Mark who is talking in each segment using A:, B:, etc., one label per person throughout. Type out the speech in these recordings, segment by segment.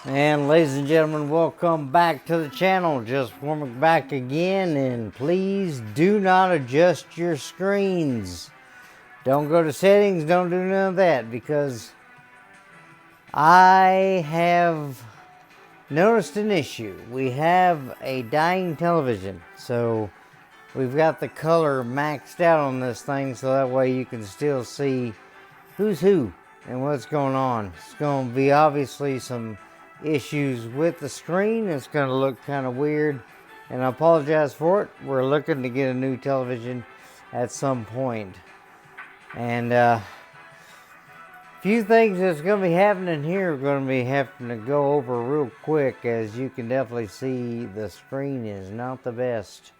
A: And ladies and gentlemen, welcome back to the channel. Just warming back again, and please do not adjust your screens. Don't go to settings, don't do none of that, because I have noticed an issue. We have a dying television, so we've got the color maxed out on this thing, so that way you can still see who's who and what's going on. It's going to be obviously some issues with the screen. It's going to look kind of weird, and I apologize for it. We're looking to get a new television at some point, and few things that's going to be happening here are going to be having to go over real quick. As you can definitely see, the screen is not the best.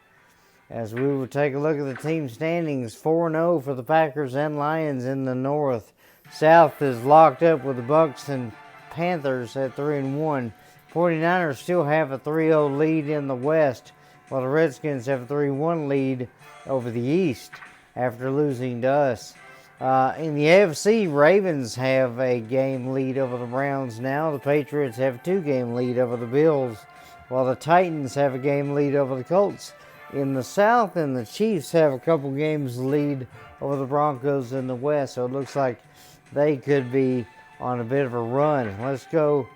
A: As we will take a look at the team standings, 4-0 for the Packers and Lions in the North. South is locked up with the Bucks and Panthers at 3-1. 49ers still have a 3-0 lead in the West, while the Redskins have a 3-1 lead over the East after losing to us. In the AFC, Ravens have a game lead over the Browns now. The Patriots have a 2-game lead over the Bills, while the Titans have a game lead over the Colts. In the South, and the Chiefs have a couple games lead over the Broncos in the West, so it looks like they could be on a bit of a run. Let's go.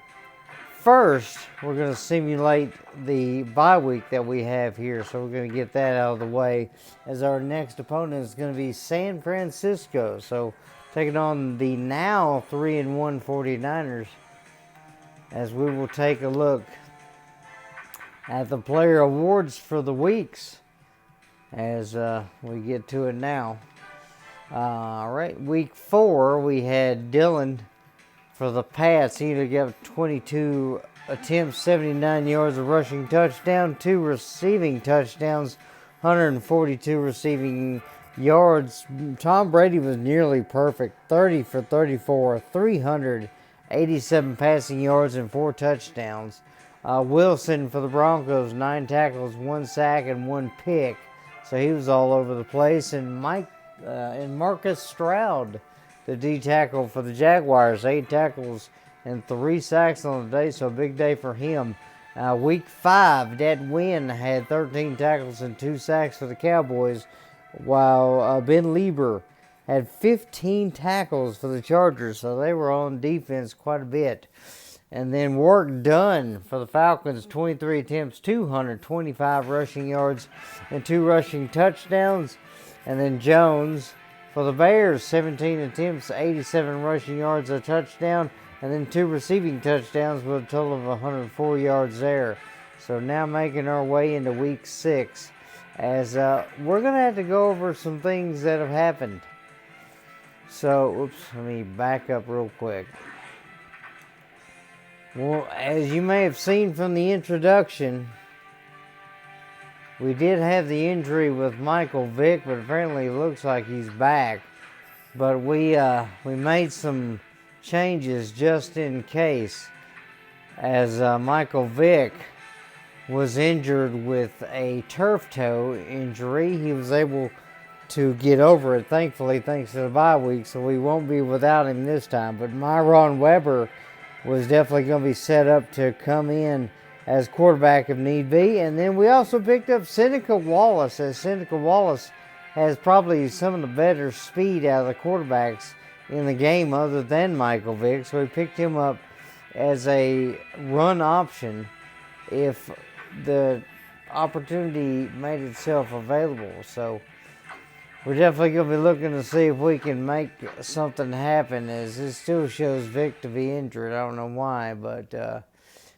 A: First, we're going to simulate the bye week that we have here, so we're going to get that out of the way, as our next opponent is going to be San Francisco. So, taking on the now 3-1 49ers, as we will take a look at the player awards for the weeks as we get to it now. All right, week 4, we had Dylan for the Pats. He got 22 attempts, 79 yards of rushing touchdown, 2 receiving touchdowns, 142 receiving yards. Tom Brady was nearly perfect, 30 for 34, 387 passing yards and 4 touchdowns. Wilson for the Broncos, 9 tackles, 1 sack, and 1 pick. So he was all over the place. And Marcus Stroud, the D tackle for the Jaguars, 8 tackles and 3 sacks on the day. So a big day for him. Week 5, Dat Wynn had 13 tackles and 2 sacks for the Cowboys, while Ben Lieber had 15 tackles for the Chargers. So they were on defense quite a bit. And then work done for the Falcons, 23 attempts, 225 rushing yards, and 2 rushing touchdowns. And then Jones for the Bears, 17 attempts, 87 rushing yards, a touchdown, and then 2 receiving touchdowns with a total of 104 yards there. So now making our way into week 6, as we're going to have to go over some things that have happened. So, let me back up real quick. Well, as you may have seen from the introduction, we did have the injury with Michael Vick, but apparently it looks like he's back. But we made some changes just in case, as Michael Vick was injured with a turf toe injury. He was able to get over it, thankfully, thanks to the bye week, so we won't be without him this time. But Myron Weber was definitely going to be set up to come in as quarterback if need be. And then we also picked up Seneca Wallace, as Seneca Wallace has probably some of the better speed out of the quarterbacks in the game other than Michael Vick. So we picked him up as a run option if the opportunity made itself available. So we're definitely going to be looking to see if we can make something happen, as it still shows Vick to be injured. I don't know why, but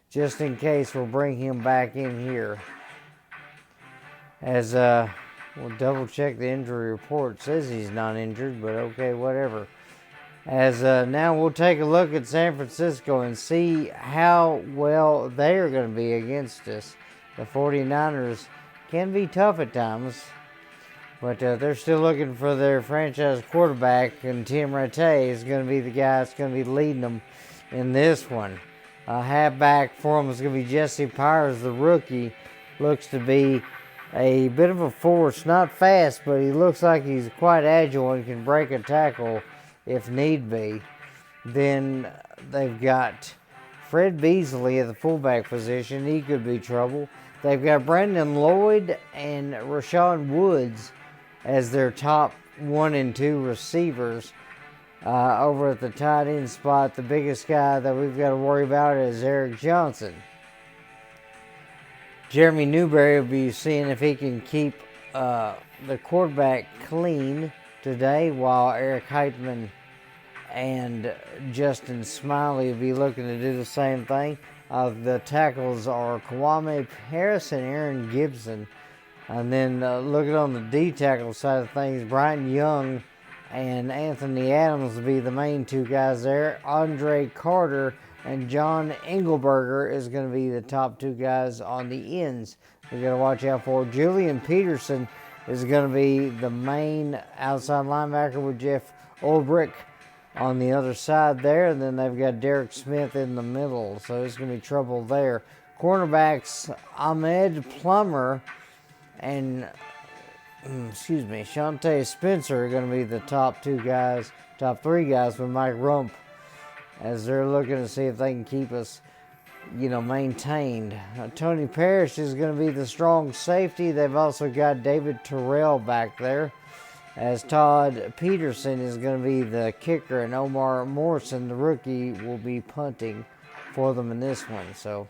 A: just in case, we'll bring him back in here. As we'll double check the injury report. It says he's not injured, but okay, whatever. As now we'll take a look at San Francisco and see how well they are going to be against us. The 49ers can be tough at times, but they're still looking for their franchise quarterback, and Tim Rattay is going to be the guy that's going to be leading them in this one. Halfback for him is going to be Jesse Pyers, the rookie. Looks to be a bit of a force, not fast, but he looks like he's quite agile and can break a tackle if need be. Then they've got Fred Beasley at the fullback position. He could be trouble. They've got Brandon Lloyd and Rashawn Woods as their top 1 and 2 receivers. Over at the tight end spot, the biggest guy that we've got to worry about is Eric Johnson. Jeremy Newberry will be seeing if he can keep the quarterback clean today, while Eric Heitman and Justin Smiley will be looking to do the same thing. The tackles are Kwame Harris and Aaron Gibson. And then looking on the D tackle side of things, Brian Young and Anthony Adams will be the main 2 guys there. Andre Carter and John Engelberger is going to be the top 2 guys on the ends. We got to watch out for. Julian Peterson is going to be the main outside linebacker with Jeff Ulbrich on the other side there. And then they've got Derek Smith in the middle, so it's going to be trouble there. Cornerbacks Ahmed Plummer and Shante Spencer are going to be the top 2 guys, top 3 guys with Mike Rump, as they're looking to see if they can keep us, maintained. Tony Parrish is going to be the strong safety. They've also got David Terrell back there, as Todd Peterson is going to be the kicker, and Omar Morrison, the rookie, will be punting for them in this one. So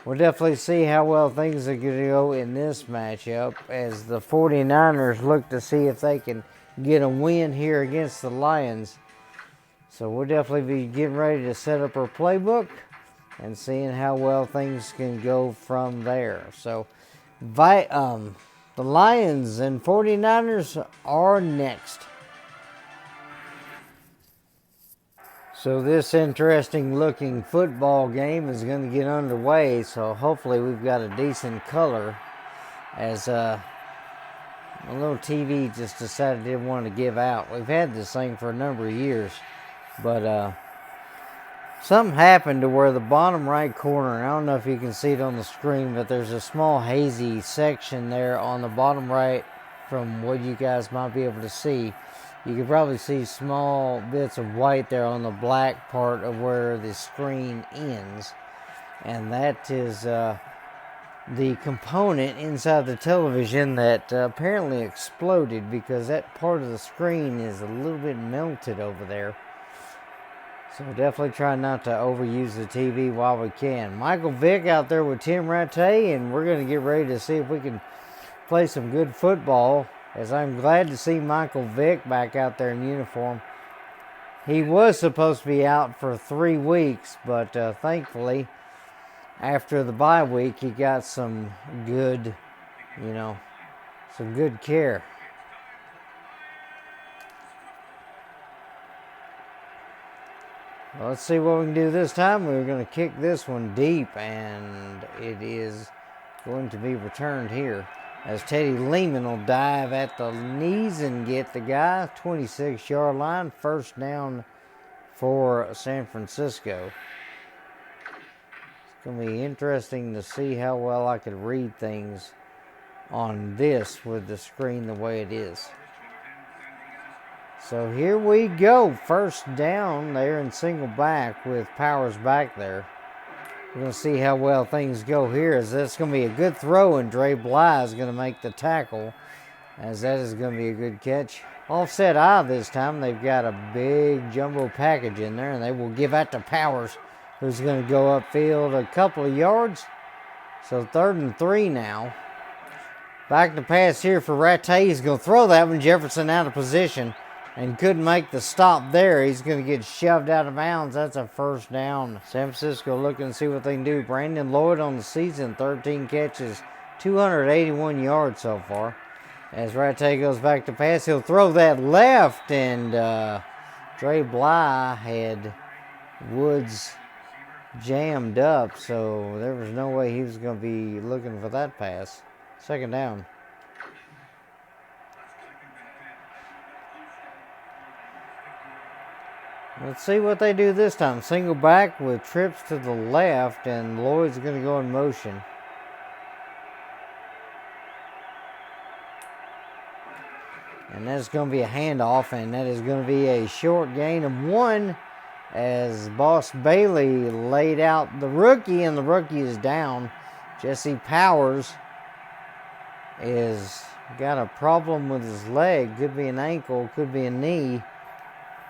A: we'll definitely see how well things are going to go in this matchup, as the 49ers look to see if they can get a win here against the Lions. So we'll definitely be getting ready to set up our playbook and seeing how well things can go from there. So the Lions and 49ers are next. So this interesting looking football game is going to get underway, so hopefully we've got a decent color, as a little TV just decided it didn't want to give out. We've had this thing for a number of years, but something happened to where the bottom right corner, and I don't know if you can see it on the screen, but there's a small hazy section there on the bottom right from what you guys might be able to see. You can probably see small bits of white there on the black part of where the screen ends. And that is the component inside the television that apparently exploded, because that part of the screen is a little bit melted over there. So definitely try not to overuse the TV while we can. Michael Vick out there with Tim Rattay, and we're going to get ready to see if we can play some good football, as I'm glad to see Michael Vick back out there in uniform. He was supposed to be out for 3 weeks, but thankfully, after the bye week, he got some good, some good care. Well, let's see what we can do this time. We're going to kick this one deep, and it is going to be returned here, as Teddy Lehman will dive at the knees and get the guy. 26-yard line, first down for San Francisco. It's going to be interesting to see how well I could read things on this with the screen the way it is. So here we go. First down there in single back with Powers back there. We're going to see how well things go here, as that's going to be a good throw, and Dre Bly is going to make the tackle, as that is going to be a good catch. Offset eye this time. They've got a big jumbo package in there, and they will give out to Powers, who's going to go upfield a couple of yards. So 3rd and 3 now. Back to pass here for Rattay. He's going to throw that one. Jefferson out of position and couldn't make the stop there. He's going to get shoved out of bounds. That's a first down. San Francisco looking to see what they can do. Brandon Lloyd on the season, 13 catches, 281 yards so far. As Rattay goes back to pass, he'll throw that left, and Dre Bly had Woods jammed up, so there was no way he was going to be looking for that pass. Second down. Let's see what they do this time. Single back with trips to the left, and Lloyd's going to go in motion. And that's going to be a handoff, and that is going to be a short gain of 1. as Boss Bailey laid out the rookie, and the rookie is down. Jesse Powers is got a problem with his leg. Could be an ankle, could be a knee,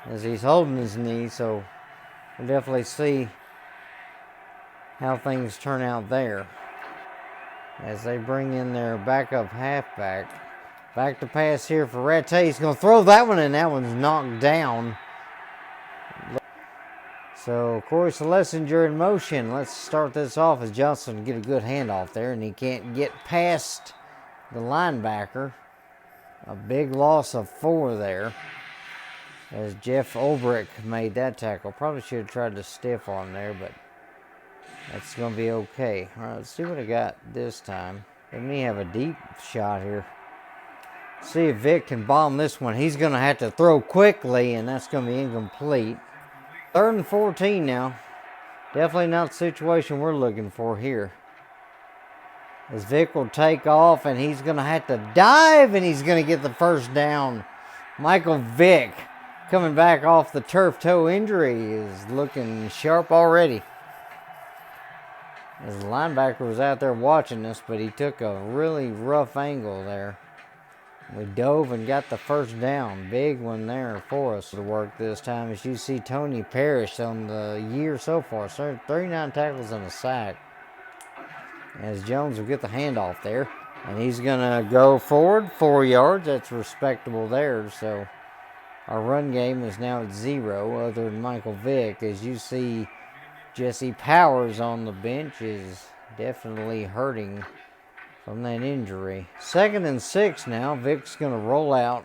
A: as he's holding his knee. So we'll definitely see how things turn out there as they bring in their backup halfback. Back to pass here for Ratte. He's going to throw that one, and that one's knocked down. So Corey Schlesinger in motion. Let's start this off as Johnson get a good handoff there, and he can't get past the linebacker. A big loss of 4 there as Jeff Ulbrich made that tackle. Probably should have tried to stiff on there, but that's going to be okay. All right, let's see what I got this time. Let me have a deep shot here. See if Vick can bomb this one. He's going to have to throw quickly, and that's going to be incomplete. 3rd and 14 now. Definitely not the situation we're looking for here. As Vick will take off, and he's going to have to dive, and he's going to get the first down. Michael Vick, coming back off the turf toe injury, is looking sharp already. As the linebacker was out there watching this, but he took a really rough angle there. We dove and got the first down. Big one there for us to work this time. As you see Tony Parrish on the year so far. 39 tackles and a sack. As Jones will get the handoff there. And he's going to go forward 4 yards. That's respectable there. So our run game is now at 0 other than Michael Vick. As you see Jesse Powers on the bench is definitely hurting from that injury. 2nd and 6 now. Vick's going to roll out.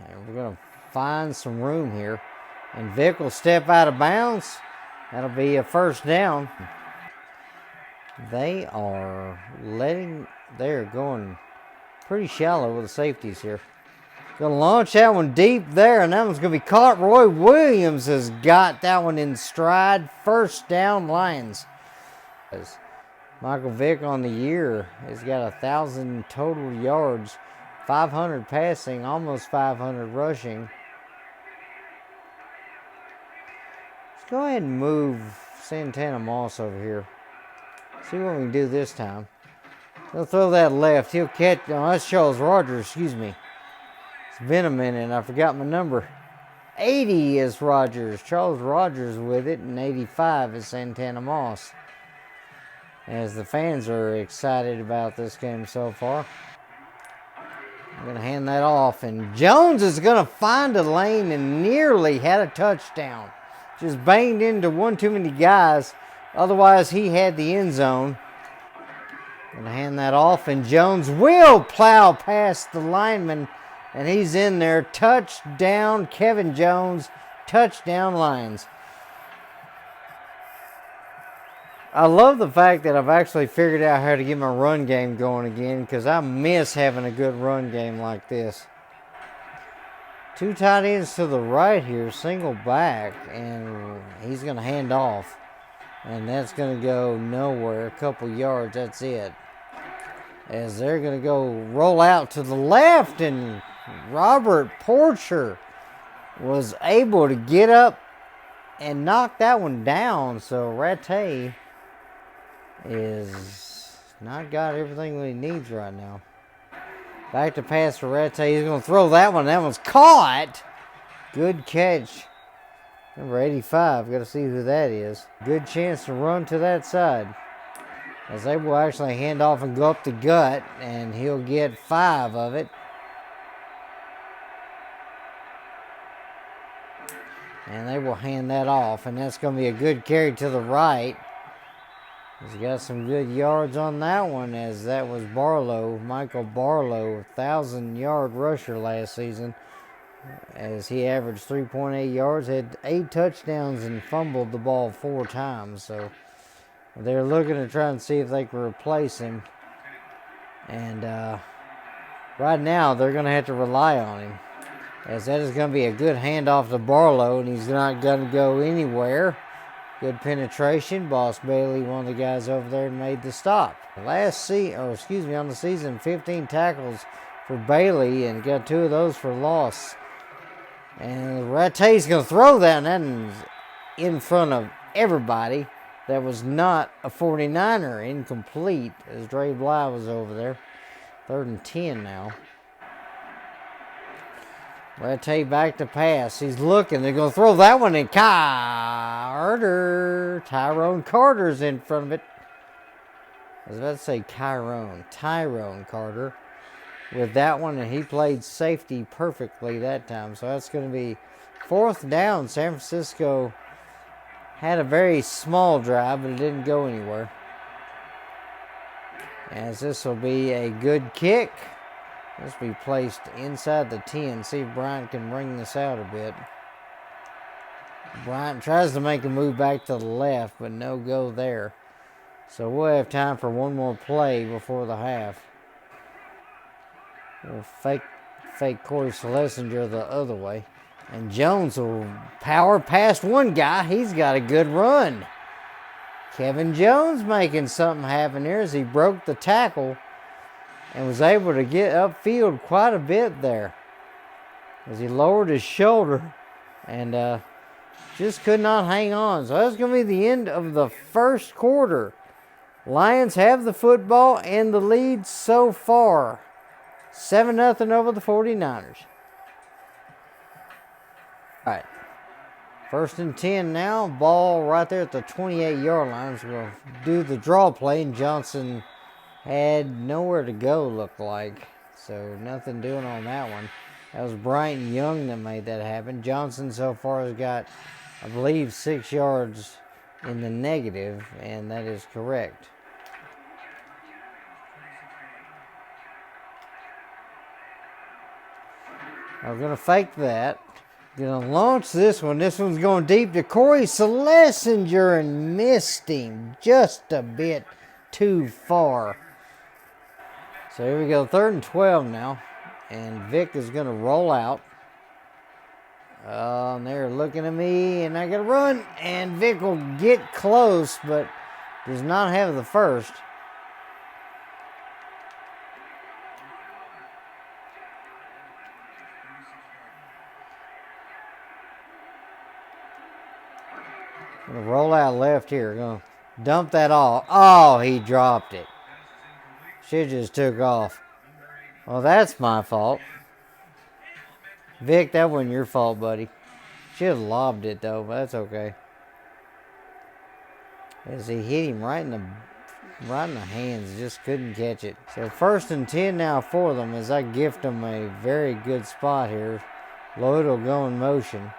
A: And we're going to find some room here. And Vick will step out of bounds. That'll be a first down. They're going pretty shallow with the safeties here. Going to launch that one deep there, and that one's going to be caught. Roy Williams has got that one in stride. First down, Lions. Michael Vick on the year has got 1,000 total yards, 500 passing, almost 500 rushing. Let's go ahead and move Santana Moss over here. See what we can do this time. He'll throw that left. He'll catch. Oh, that's Charles Rogers. Excuse me. It's been a minute, and I forgot my number. 80 is Rogers. Charles Rogers with it, and 85 is Santana Moss. As the fans are excited about this game so far. I'm going to hand that off, and Jones is going to find a lane and nearly had a touchdown. Just banged into one too many guys. Otherwise, he had the end zone. Going to hand that off, and Jones will plow past the lineman, and he's in there. Touchdown, Kevin Jones. Touchdown, Lions. I love the fact that I've actually figured out how to get my run game going again, because I miss having a good run game like this. 2 tight ends to the right here, single back, and he's going to hand off. And that's going to go nowhere, a couple yards, that's it. As they're going to go roll out to the left, and Robert Porcher was able to get up and knock that one down. So Ratte is not got everything that he needs right now. Back to pass for Ratte. He's going to throw that one. That one's caught. Good catch. Number 85. Got to see who that is. Good chance to run to that side. As they will actually hand off and go up the gut. And he'll get 5 of it. And they will hand that off. And that's going to be a good carry to the right. He's got some good yards on that one, as that was Barlow, Michael Barlow, 1,000-yard rusher last season, as he averaged 3.8 yards, had 8 touchdowns and fumbled the ball 4 times. So they're looking to try and see if they can replace him. And right now they're going to have to rely on him, as that is going to be a good handoff to Barlow, and he's not going to go anywhere. Good penetration. Boss Bailey, one of the guys over there, made the stop. On the season, 15 tackles for Bailey, and got 2 of those for loss. And Ratte's going to throw that, and in front of everybody. That was not a 49er, incomplete, as Dre Bly was over there. 3rd and 10 now. Rattay back to pass. He's looking. They're going to throw that one in. Tyrone Carter's in front of it. I was about to say Tyrone Carter with that one, and he played safety perfectly that time. So that's going to be 4th down. San Francisco had a very small drive, but it didn't go anywhere. As this will be a good kick. This will be placed inside the 10. See if Bryant can bring this out a bit. Bryant tries to make a move back to the left, but no go there. So we'll have time for one more play before the half. We'll fake Corey Schlesinger the other way. And Jones will power past one guy. He's got a good run. Kevin Jones making something happen here as he broke the tackle and was able to get upfield quite a bit there as he lowered his shoulder and just could not hang on. So that's going to be the end of the first quarter. Lions have the football and the lead so far. 7-0 over the 49ers. All right. 1st and 10 now. Ball right there at the 28-yard line. So we'll do the draw play, and Johnson had nowhere to go, looked like. So nothing doing on that one. That was Bryant Young that made that happen. Johnson so far has got, I believe, 6 yards in the negative, and that is correct. I'm going to fake that. Going to launch this one. This one's going deep to Corey Schlesinger and missed him just a bit too far. So here we go, 3rd and 12 now. And Vick is going to roll out. And they're looking at me, and I got to run. And Vick will get close, but does not have the first. Gonna roll out left here. Gonna dump that off. Oh, he dropped it. Should just took off. Well, that's my fault. Vic, that wasn't your fault, buddy. Should have lobbed it though, but that's okay. As he hit him right in the hands, just couldn't catch it. So 1st and 10 now for them as I gift them a very good spot here. Lloyd will go in motion.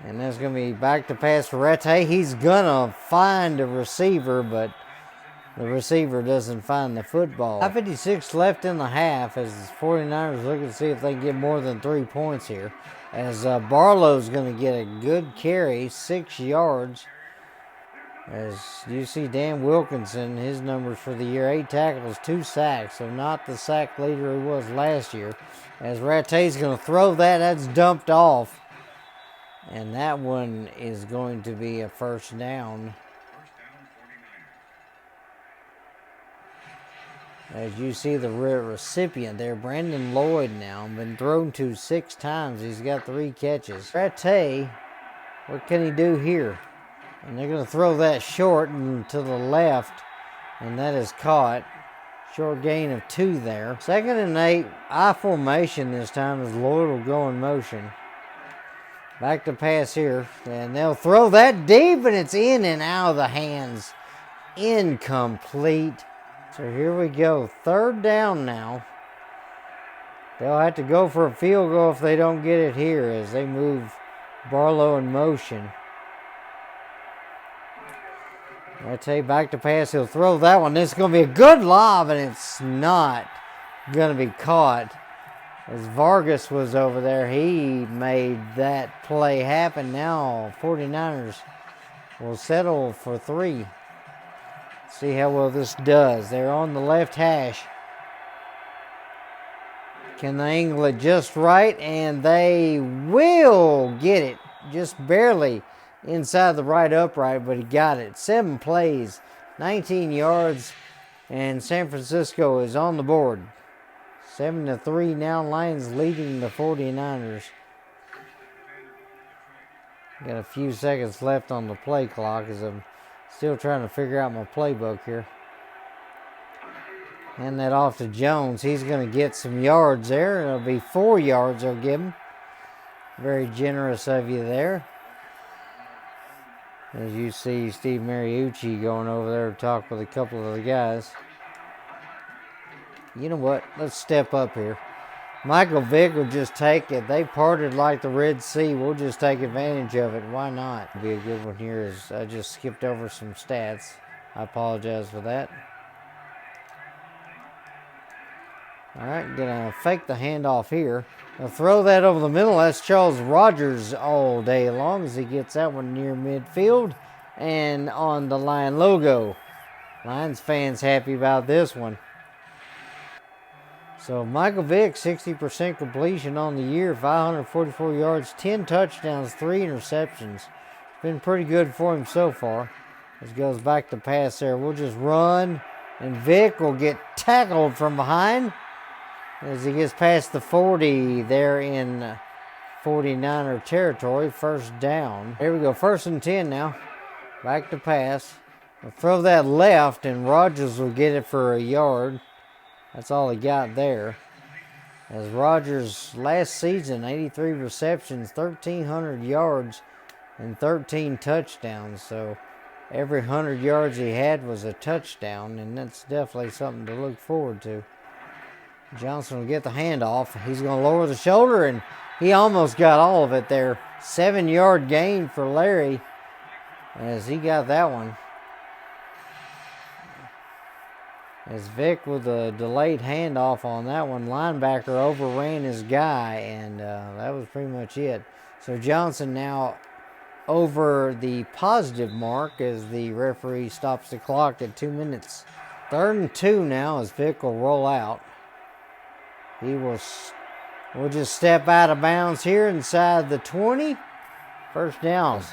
A: And that's going to be back to pass for Rattay. He's going to find a receiver, but the receiver doesn't find the football. 5:56 left in the half as the 49ers looking to see if they can get more than 3 points here. As Barlow's going to get a good carry, 6 yards. As you see Dan Wilkinson, his numbers for the year, 8 tackles, 2 sacks. So not the sack leader he was last year. As Rattay's going to throw that, that's dumped off. And that one is going to be a 1st down. As you see the recipient there, Brandon Lloyd now, been thrown to 6 times. He's got 3 catches. Rattay, what can he do here? And they're going to throw that short and to the left, and that is caught. Short gain of 2 there. 2nd and 8, I formation this time as Lloyd will go in motion. Back to pass here, and they'll throw that deep, and it's in and out of the hands. Incomplete. So here we go, 3rd down now. They'll have to go for a field goal if they don't get it here as they move Barlow in motion. Rattay back to pass, he'll throw that one. This is going to be a good lob, and it's not going to be caught. As Vargas was over there, he made that play happen. Now 49ers will settle for 3. See how well this does. They're on the left hash. Can they angle it just right? And they will get it just barely inside the right upright, but he got it. 7 plays, 19 yards, and San Francisco is on the board. 7-3 now. Lions leading the 49ers. Got a few seconds left on the play clock as I'm still trying to figure out my playbook here. Hand that off to Jones. He's going to get some yards there. It'll be 4 yards they'll give him. Very generous of you there. As you see Steve Mariucci going over there to talk with a couple of the guys. You know what? Let's step up here. Michael Vick will just take it. They parted like the Red Sea. We'll just take advantage of it. Why not? Be a good one here as I just skipped over some stats. I apologize for that. All right, gonna fake the handoff here. I'll throw that over the middle. That's Charles Rogers all day long as he gets that one near midfield and on the Lion logo. Lions fans happy about this one. So Michael Vick, 60% completion on the year, 544 yards, 10 touchdowns, 3 interceptions. Been pretty good for him so far. This goes back to pass there. We'll just run, and Vick will get tackled from behind as he gets past the 40 there in 49er territory. First down. Here we go, 1st and 10 now. Back to pass. We'll throw that left, and Rogers will get it for a yard. That's all he got there. As Rogers last season, 83 receptions, 1,300 yards, and 13 touchdowns. So every 100 yards he had was a touchdown, and that's definitely something to look forward to. Johnson will get the handoff. He's going to lower the shoulder, and he almost got all of it there. 7-yard gain for Larry as he got that one. As Vick with a delayed handoff on that one, linebacker overran his guy, and that was pretty much it. So Johnson now over the positive mark as the referee stops the clock at 2 minutes. 3rd and 2 now as Vick will roll out. We'll just step out of bounds here inside the 20. First downs.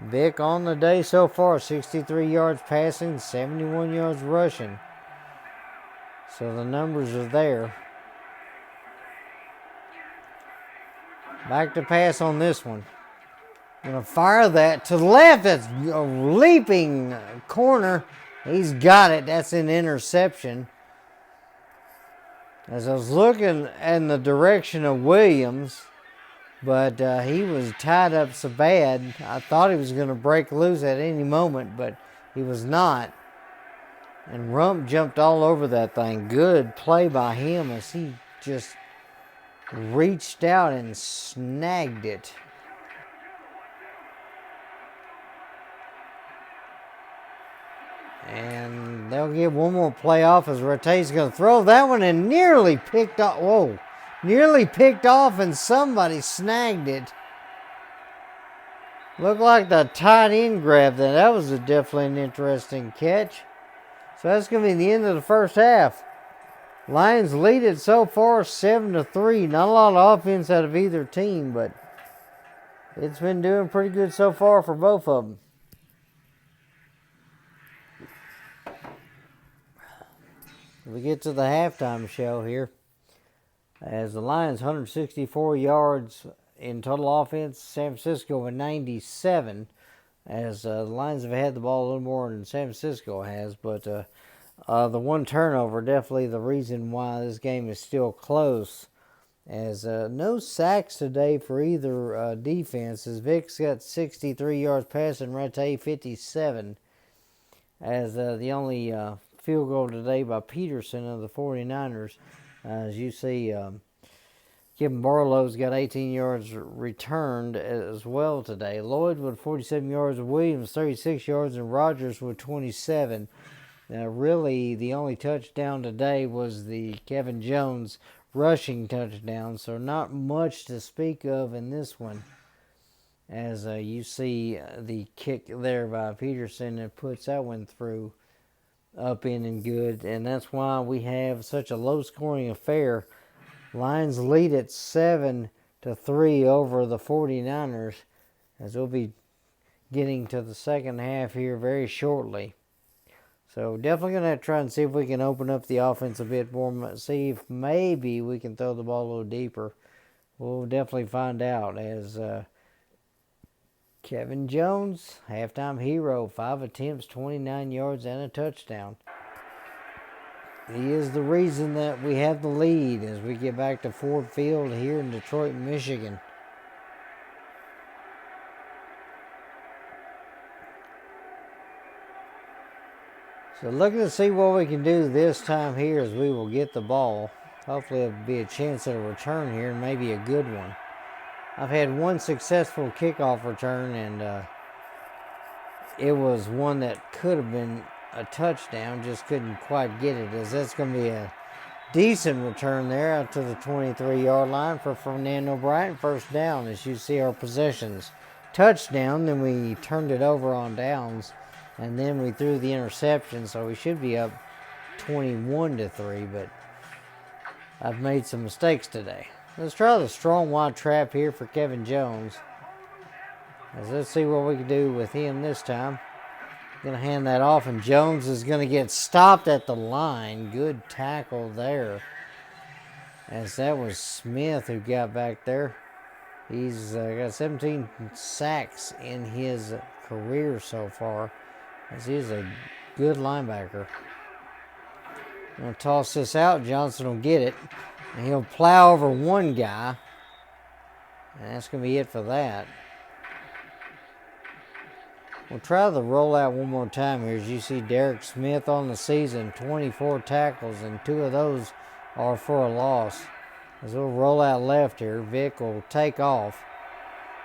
A: Vick on the day so far, 63 yards passing, 71 yards rushing. So the numbers are there. Back to pass on this one. Gonna fire that to the left. That's a leaping corner. He's got it. That's an interception. As I was looking in the direction of Williams, but he was tied up so bad, I thought he was going to break loose at any moment, but he was not. And Rump jumped all over that thing. Good play by him as he just reached out and snagged it. And they'll get one more play off as Rattay's going to throw that one and nearly picked off. Whoa. Nearly picked off and somebody snagged it. Looked like the tight end grabbed that. That was definitely an interesting catch. So that's going to be the end of the first half. Lions lead it so far 7-3. Not a lot of offense out of either team, but it's been doing pretty good so far for both of them. We get to the halftime show here. As the Lions 164 yards in total offense, San Francisco with 97. As the Lions have had the ball a little more than San Francisco has, but the one turnover definitely the reason why this game is still close. As no sacks today for either defense. As Vick's got 63 yards passing, Rattay 57. As the only field goal today by Peterson of the 49ers. As you see, Kevin Barlow's got 18 yards returned as well today. Lloyd with 47 yards, Williams 36 yards, and Rogers with 27. Now, really, the only touchdown today was the Kevin Jones rushing touchdown, so not much to speak of in this one. As you see the kick there by Peterson that puts that one through. Up in and good, and that's why we have such a low-scoring affair. Lions lead at 7-3 over the 49ers, as we'll be getting to the second half here very shortly. So definitely going to try and see if we can open up the offense a bit more. See if maybe we can throw the ball a little deeper. We'll definitely find out as Kevin Jones, halftime hero, 5 attempts, 29 yards, and a touchdown. He is the reason that we have the lead as we get back to Ford Field here in Detroit, Michigan. So looking to see what we can do this time here as we will get the ball. Hopefully it'll be a chance at a return here and maybe a good one. I've had one successful kickoff return, and it was one that could have been a touchdown, just couldn't quite get it, as that's going to be a decent return there out to the 23-yard line for Fernando Bryant. First down, as you see our possessions. Touchdown, then we turned it over on downs, and then we threw the interception, so we should be up 21-3, but I've made some mistakes today. Let's try the strong wide trap here for Kevin Jones. Let's see what we can do with him this time. Going to hand that off, and Jones is going to get stopped at the line. Good tackle there. As that was Smith who got back there. He's got 17 sacks in his career so far, as he's a good linebacker. Going to toss this out. Johnson will get it, and he'll plow over one guy, and that's going to be it for that. We'll try the rollout one more time here. As you see Derek Smith on the season, 24 tackles, and 2 of those are for a loss. As we'll roll out left here, Vick will take off.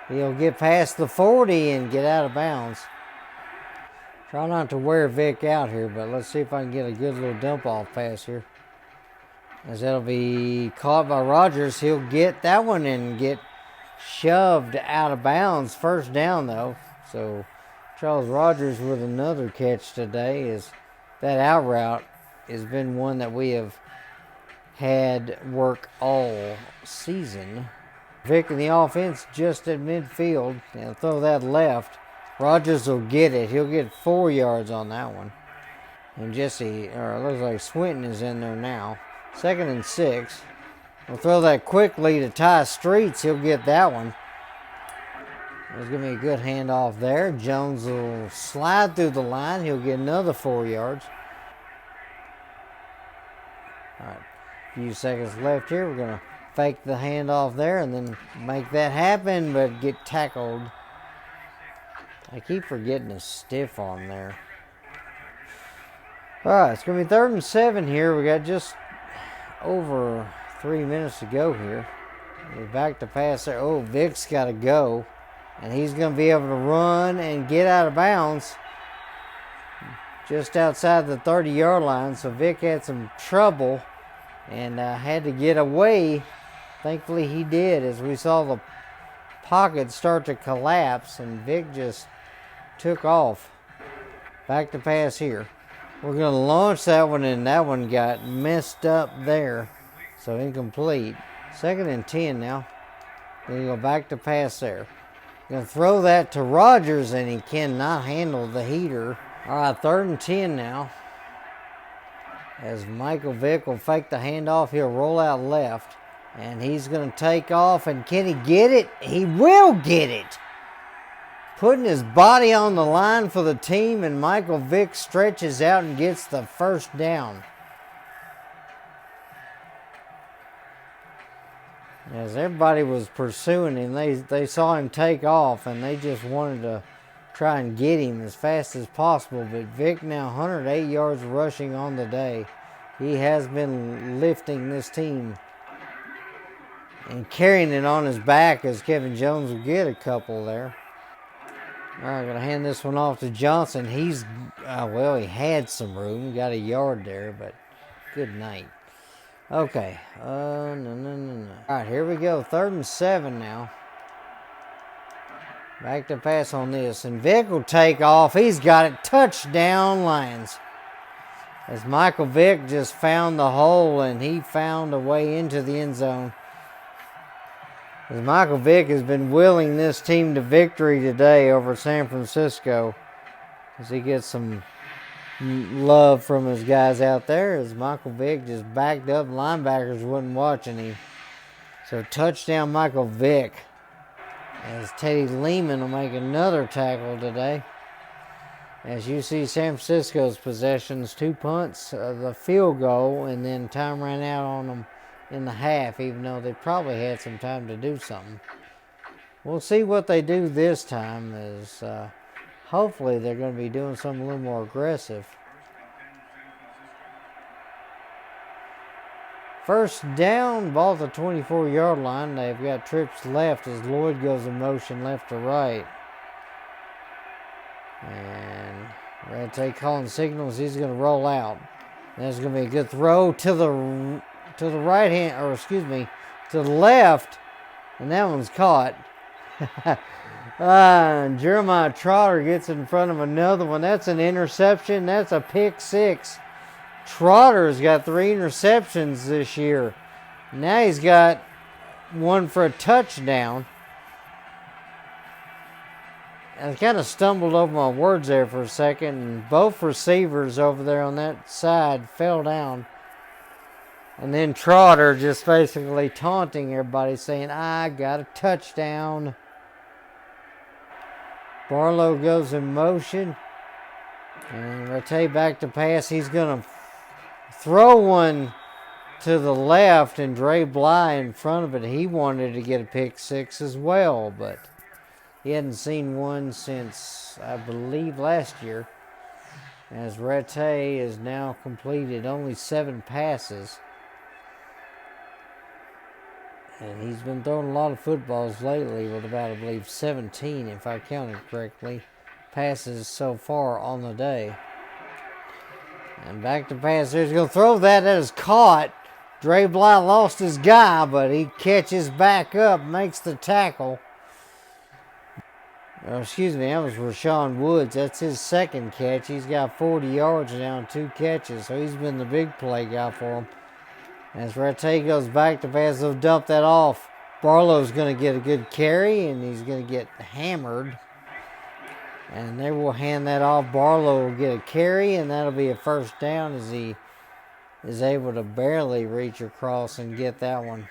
A: He'll get past the 40 and get out of bounds. Try not to wear Vick out here, but let's see if I can get a good little dump off pass here. As that'll be caught by Rogers. He'll get that one and get shoved out of bounds. First down though. So Charles Rogers with another catch today. Is that out route has been one that we have had work all season. Vick in the offense just at midfield. Now throw that left. Rogers will get it. He'll get 4 yards on that one. And it looks like Swinton is in there now. 2nd and 6. We'll throw that quickly to Ty Streets. He'll get that one. There's going to be a good handoff there. Jones will slide through the line. He'll get another 4 yards. All right, a few seconds left here. We're going to fake the handoff there and then make that happen, but get tackled. I keep forgetting a stiff on there. All right, it's going to be 3rd and 7 here. We got just over 3 minutes to go here. We're back to pass there. Oh, Vick's got to go. And he's going to be able to run and get out of bounds just outside the 30-yard line. So Vick had some trouble and had to get away. Thankfully he did, as we saw the pocket start to collapse and Vick just took off. Back to pass here. We're going to launch that one, and that one got messed up there. So incomplete. 2nd and 10 now. Then you go back to pass there. Going to throw that to Rogers, and he cannot handle the heater. All right, 3rd and 10 now. As Michael Vick will fake the handoff, he'll roll out left. And he's going to take off, and can he get it? He will get it. Putting his body on the line for the team, and Michael Vick stretches out and gets the first down. As everybody was pursuing him, they saw him take off, and they just wanted to try and get him as fast as possible. But Vick now 108 yards rushing on the day. He has been lifting this team and carrying it on his back, as Kevin Jones will get a couple there. All right, going to hand this one off to Johnson. He's, he had some room. Got a yard there, but good night. Okay. No. All right, here we go. 3rd and 7 now. Back to pass on this. And Vick will take off. He's got it. Touchdown, Lions. As Michael Vick just found the hole, and he found a way into the end zone. As Michael Vick has been willing this team to victory today over San Francisco. As he gets some love from his guys out there as Michael Vick just backed up. Linebackers wasn't watching him. So touchdown Michael Vick. As Teddy Lehman will make another tackle today. As you see San Francisco's possessions, 2 punts, the field goal, and then time ran out on them in the half, even though they probably had some time to do something. We'll see what they do this time, as hopefully they're going to be doing something a little more aggressive. First down, ball at the 24-yard line. They've got trips left as Lloyd goes in motion left to right. And Rattay calling signals. He's going to roll out. That's going to be a good throw to the right hand, or excuse me, to the left. And that one's caught. Jeremiah Trotter gets in front of another one. That's an interception. That's a pick six. Trotter's got 3 interceptions this year. Now he's got one for a touchdown. I kind of stumbled over my words there for a second, and both receivers over there on that side fell down. And then Trotter just basically taunting everybody, saying, I got a touchdown. Barlow goes in motion. And Rattay back to pass. He's going to throw one to the left, and Dre Bly in front of it. He wanted to get a pick six as well, but he hadn't seen one since, I believe, last year. As Rattay has now completed only 7 passes. And he's been throwing a lot of footballs lately with about, I believe, 17, if I counted correctly, passes so far on the day. And back to pass. He's going to throw that. That is caught. Dre Bly lost his guy, but he catches back up, makes the tackle. Oh, excuse me, that was Rashawn Woods. That's his second catch. He's got 40 yards now and 2 catches, so he's been the big play guy for him. As Rattay goes back to pass, they'll dump that off. Barlow's going to get a good carry, and he's going to get hammered. And they will hand that off. Barlow will get a carry, and that'll be a first down as he is able to barely reach across and get that one.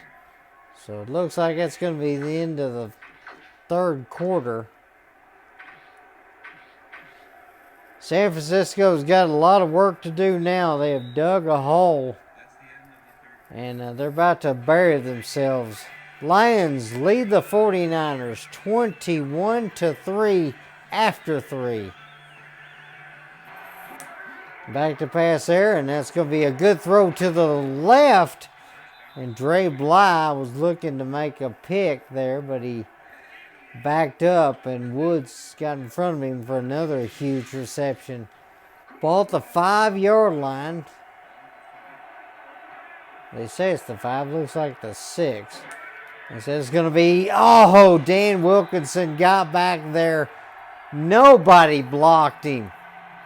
A: So it looks like that's going to be the end of the third quarter. San Francisco's got a lot of work to do now. They have dug a hole, and they're about to bury themselves. Lions lead the 49ers 21-3 after 3. Back to pass there, and that's going to be a good throw to the left. And Dre Bly was looking to make a pick there, but he backed up, and Woods got in front of him for another huge reception. Ball at the 5-yard line. They say it's the 5, looks like the 6. They said it's going to be, Dan Wilkinson got back there. Nobody blocked him.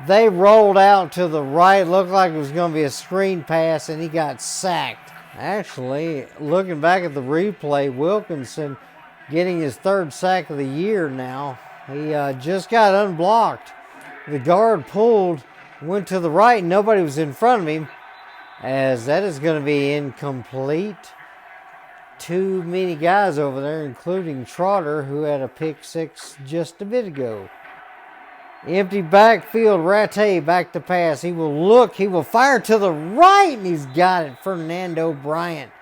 A: They rolled out to the right. Looked like it was going to be a screen pass, and he got sacked. Actually, looking back at the replay, Wilkinson getting his 3rd sack of the year now. He just got unblocked. The guard pulled, went to the right, and nobody was in front of him, as that is going to be incomplete. Too many guys over there, including Trotter, who had a pick six just a bit ago. Empty backfield, Rattay back to pass. He will look, he will fire to the right, and he's got it. Fernando Bryant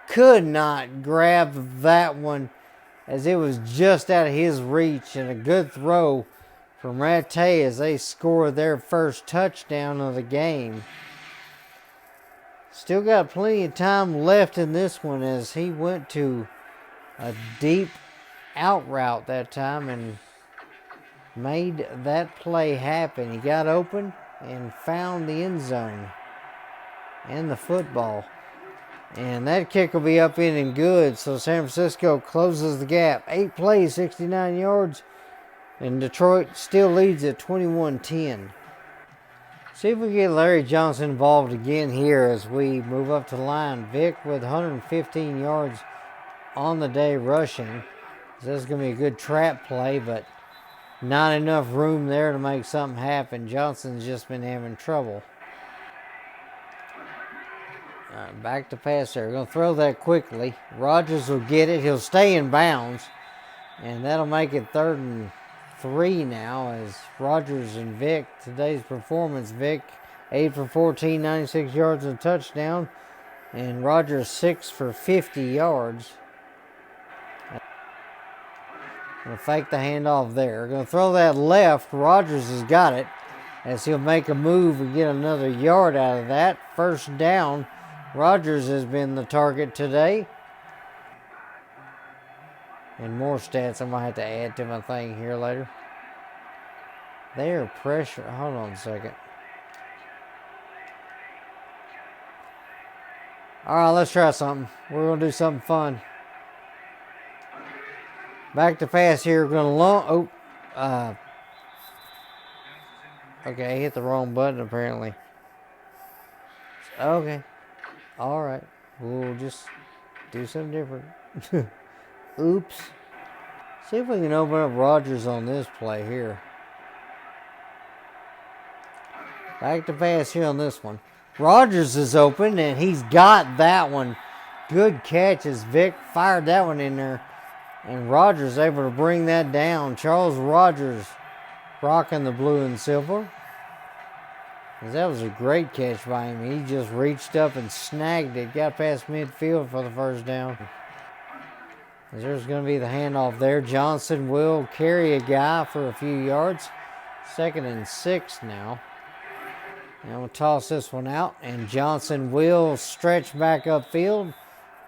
A: could not grab that one, as it was just out of his reach, and a good throw from Rattay as they score their first touchdown of the game. Still got plenty of time left in this one, as he went to a deep out route that time and made that play happen. He got open and found the end zone and the football. And that kick will be up in and good. So San Francisco closes the gap. 8 plays, 69 yards. And Detroit still leads at 21-10. See if we get Larry Johnson involved again here as we move up to the line. Vick with 115 yards on the day rushing. This is going to be a good trap play, but not enough room there to make something happen. Johnson's just been having trouble. All right, back to pass there. We're going to throw that quickly. Rogers will get it. He'll stay in bounds. And that'll make it 3rd and 3 now as Rogers and Vick. Today's performance, Vick 8 for 14, 96 yards and a touchdown. And Rogers 6 for 50 yards. Going to fake the handoff there. Going to throw that left. Rogers has got it as he'll make a move and get another yard out of that. 1st down. Rogers has been the target today. And more stats I'm going to have to add to my thing here later. They are pressure. Hold on a second. All right, let's try something. We're going to do something fun. Back to pass here. We're going to okay, I hit the wrong button apparently. Okay. All right. We'll just do something different. Oops. See if we can open up Rogers on this play here. Back to pass here on this one. Rogers is open, and he's got that one. Good catch as Vick fired that one in there. And Rogers able to bring that down. Charles Rogers rocking the blue and silver. That was a great catch by him. He just reached up and snagged it. Got past midfield for the 1st down. There's going to be the handoff there. Johnson will carry a guy for a few yards. 2nd and 6 now. And we'll toss this one out. And Johnson will stretch back upfield.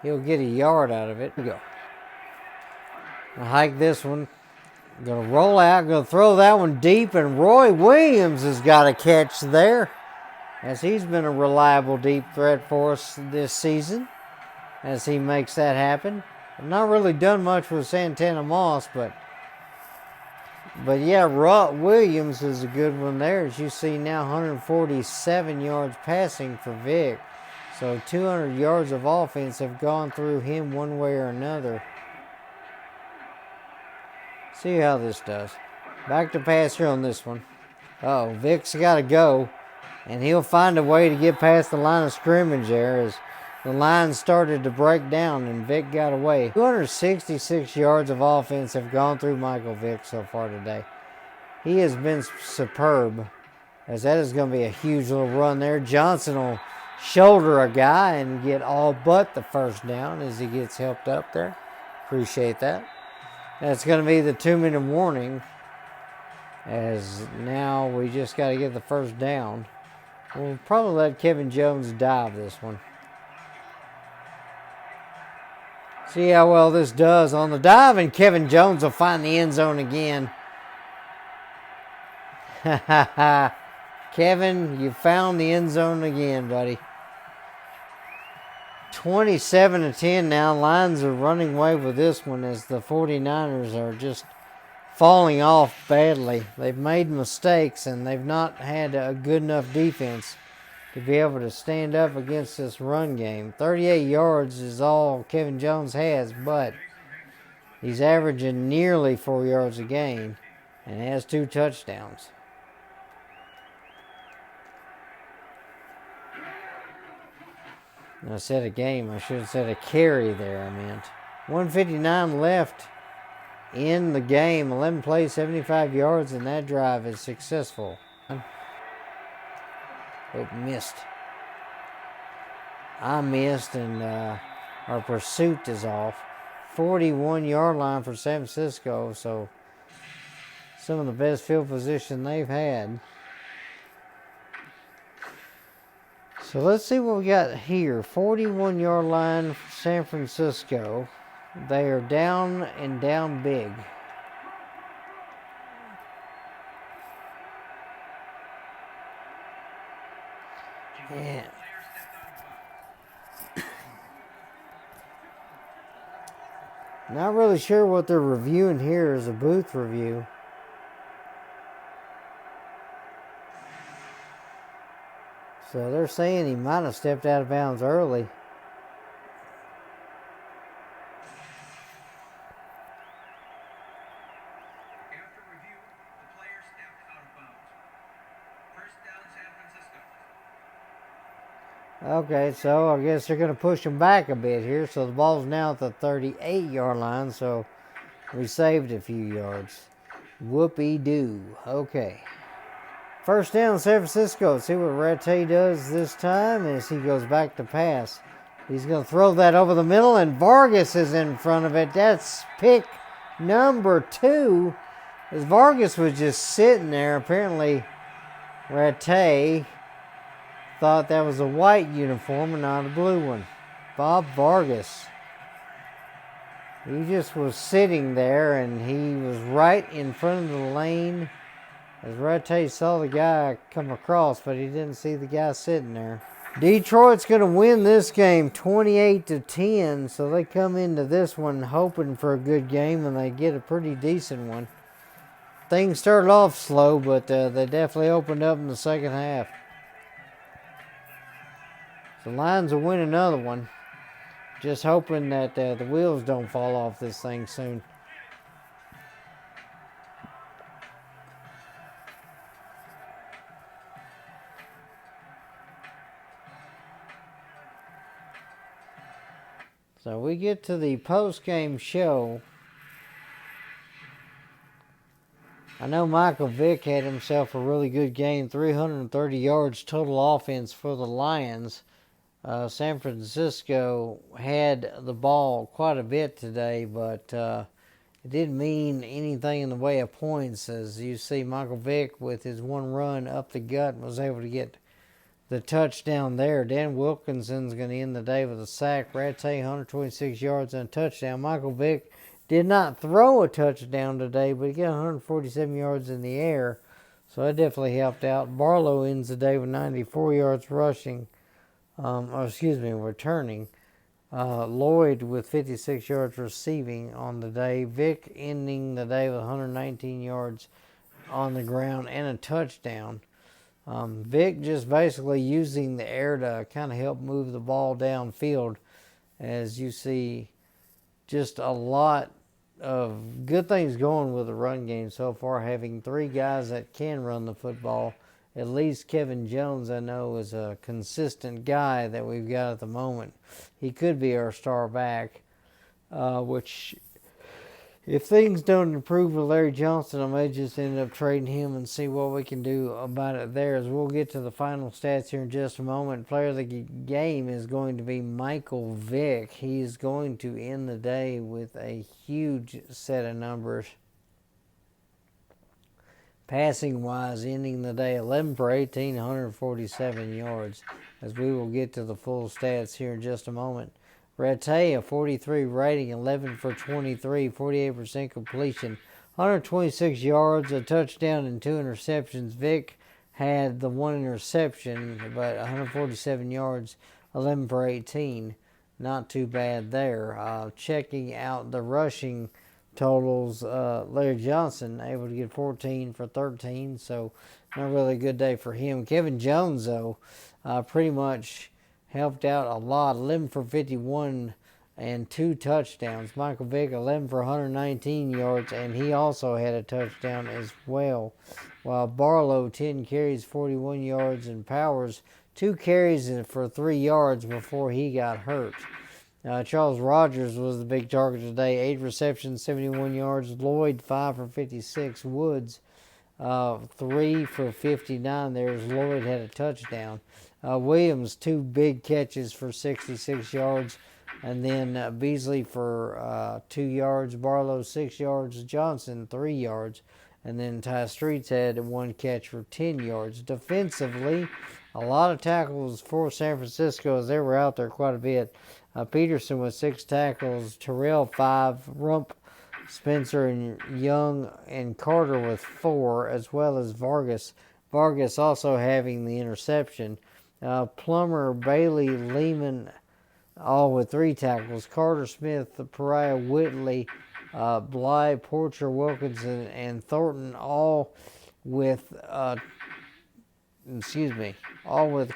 A: He'll get a yard out of it. Here we go. I'll hike this one. Going to roll out. Going to throw that one deep. And Roy Williams has got a catch there. As he's been a reliable deep threat for us this season. As he makes that happen. Not really done much with Santana Moss, but yeah, Williams is a good one there. As you see now, 147 yards passing for Vick. So 200 yards of offense have gone through him one way or another. See how this does. Back to pass here on this one. Uh-oh, Vick's got to go, and he'll find a way to get past the line of scrimmage there as the line started to break down and Vick got away. 266 yards of offense have gone through Michael Vick so far today. He has been superb, as that is going to be a huge little run there. Johnson will shoulder a guy and get all but the 1st down as he gets helped up there. Appreciate that. That's going to be the 2-minute warning, as now we just got to get the 1st down. We'll probably let Kevin Jones dive this one. See how well this does on the dive, and Kevin Jones will find the end zone again. Ha ha ha. Kevin, you found the end zone again, buddy. 27-10 now. Lions are running away with this one as the 49ers are just falling off badly. They've made mistakes, and they've not had a good enough defense to be able to stand up against this run game. 38 yards is all Kevin Jones has, but he's averaging nearly 4 yards a game and has 2 touchdowns. I said a game. I should have said a carry there, I meant. 1:59 left in the game. 11 plays, 75 yards, and that drive is successful. Oh, missed. I missed, and our pursuit is off. 41-yard line for San Francisco, so some of the best field position they've had. So let's see what we got here. 41-yard line for San Francisco. They are down and down big. Yeah. Not really sure what they're reviewing here as a booth review. So they're saying he might have stepped out of bounds early. Okay, so I guess they're going to push them back a bit here. So the ball's now at the 38-yard line. So we saved a few yards. Whoopee-doo. Okay. First down, San Francisco. See what Rattay does this time as he goes back to pass. He's going to throw that over the middle, and Vargas is in front of it. That's pick number 2. As Vargas was just sitting there, apparently Rattay thought that was a white uniform and not a blue one. Bob Vargas. He just was sitting there, and he was right in front of the lane as Rattay saw the guy come across, but he didn't see the guy sitting there. Detroit's going to win this game 28-10, so they come into this one hoping for a good game, and they get a pretty decent one. Things started off slow, but they definitely opened up in the second half. The Lions will win another one. Just hoping that the wheels don't fall off this thing soon. So we get to the post-game show. I know Michael Vick had himself a really good game, 330 yards total offense for the Lions. San Francisco had the ball quite a bit today, but it didn't mean anything in the way of points. As you see, Michael Vick with his one run up the gut was able to get the touchdown there. Dan Wilkinson's going to end the day with a sack. Rattay, 126 yards and a touchdown. Michael Vick did not throw a touchdown today, but he got 147 yards in the air, so that definitely helped out. Barlow ends the day with 94 yards rushing. Returning. Lloyd with 56 yards receiving on the day. Vick ending the day with 119 yards on the ground and a touchdown. Vick just basically using the air to kind of help move the ball downfield. As you see, just a lot of good things going with the run game so far, having 3 guys that can run the football. At least Kevin Jones, I know, is a consistent guy that we've got at the moment. He could be our star back, which, if things don't improve with Larry Johnson, I may just end up trading him and see what we can do about it there. As we'll get to the final stats here in just a moment. Player of the game is going to be Michael Vick. He is going to end the day with a huge set of numbers. Passing wise, ending the day 11 for 18, 147 yards. As we will get to the full stats here in just a moment. Rattay, a 43 rating, 11 for 23, 48% completion, 126 yards, a touchdown, and 2 interceptions. Vick had the 1 interception, but 147 yards, 11 for 18. Not too bad there. Checking out the rushing totals, Larry Johnson able to get 14 for 13, so not really a good day for him. Kevin Jones, though, pretty much helped out a lot, 11 for 51 and 2 touchdowns. Michael Vick, 11 for 119 yards, and he also had a touchdown as well. While Barlow, 10 carries, 41 yards, and Powers, 2 carries for 3 yards before he got hurt. Charles Rogers was the big target today, 8 receptions, 71 yards. Lloyd, 5 for 56. Woods, 3 for 59 there as Lloyd had a touchdown. Williams, 2 big catches for 66 yards. And then Beasley for 2 yards. Barlow, 6 yards. Johnson, 3 yards. And then Ty Streets had 1 catch for 10 yards. Defensively, a lot of tackles for San Francisco as they were out there quite a bit. Peterson with 6 tackles. Terrell, 5. Rump, Spencer, and Young and Carter with 4, as well as Vargas. Vargas also having the interception. Plummer, Bailey, Lehman, all with 3 tackles. Carter, Smith, Pariah, Whitley, Bly, Porcher, Wilkinson, and Thornton, all with a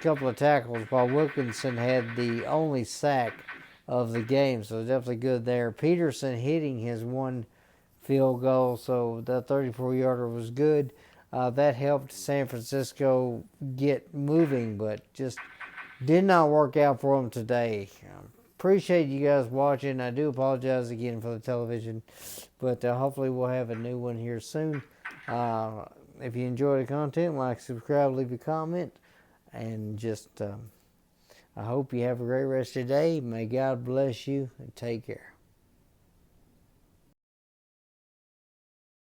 A: couple of tackles, while Wilkinson had the only sack of the game, so definitely good there. Peterson hitting his 1 field goal, so the 34-yarder was good. That helped San Francisco get moving, but just Did not work out for them today. Appreciate you guys watching. I do apologize again for the television, but hopefully we'll have a new one here soon. If you enjoy the content, like, subscribe, leave a comment, and just I hope you have a great rest of your day. May God bless you, and take care.